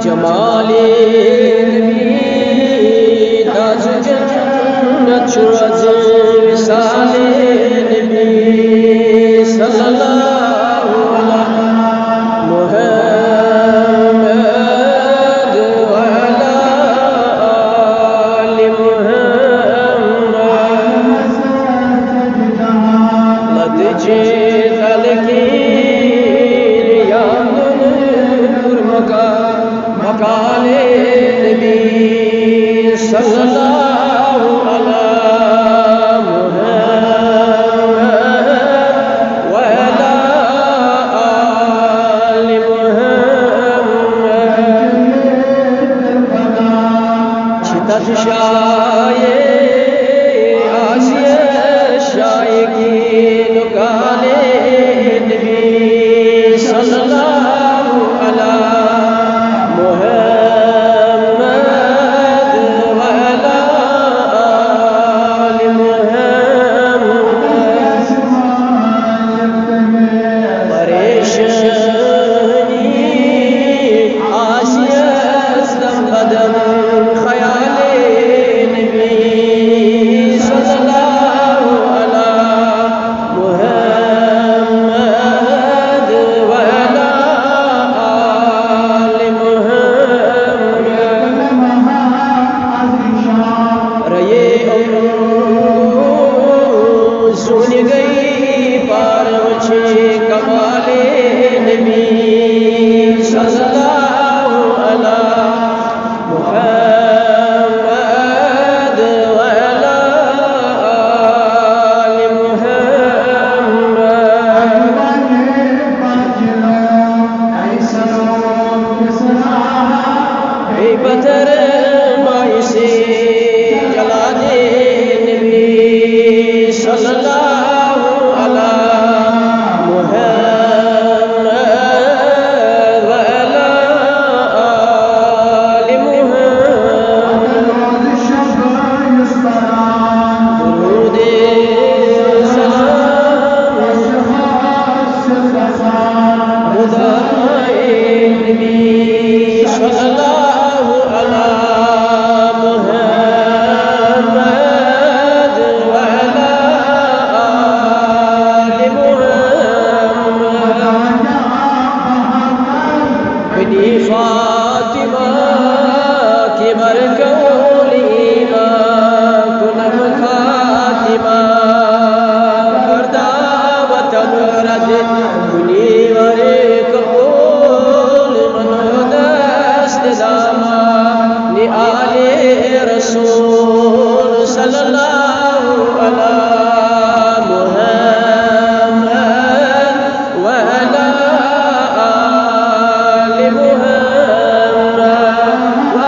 जमाले नबी ताज जन्नत शुरज विसाले नबी सल्लल्लाहु अलैहि मुहम्मद व अला आलि मुहम्मद लदजे तलकीर या नूर मकाले नबी सल्लल्लाहु अलैहि मुहम्मद व अला आलि मुहम्मद छितत शाये आसिया शाये की नुकाले नबी सल्लल्लाहु अलैहि मुहम्मद व अला आलि मुहम्मद परेशानी आसिया दम बदम ख्याले नबी सल्लल्लाहु अलैहि मुहम्मद व अला आलि मुहम्मद रये सुन गई पारवछे कमाले नबी सल्लल्लाहु अलैहि मुहम्मद व अला आलि मुहम्मद बेबतर माई से जला दे नबी सल्लल्लाहु अलैहि मुहम्मद व अला आलि मुहम्मद दुरूद सलाम खुदाए नबी सल्लल्लाहु अलैहि मुहम्मद व अला आलि मुहम्मद बिनी फातिमा के बरकौल ईमान कुनम खातिमा बर्दावतन रज मुनीवरे कबूल मनोदस्त दामा निआले रसूल सल्लल्लाहु अलैहि मुहम्मद व अला आलि मुहम्मद व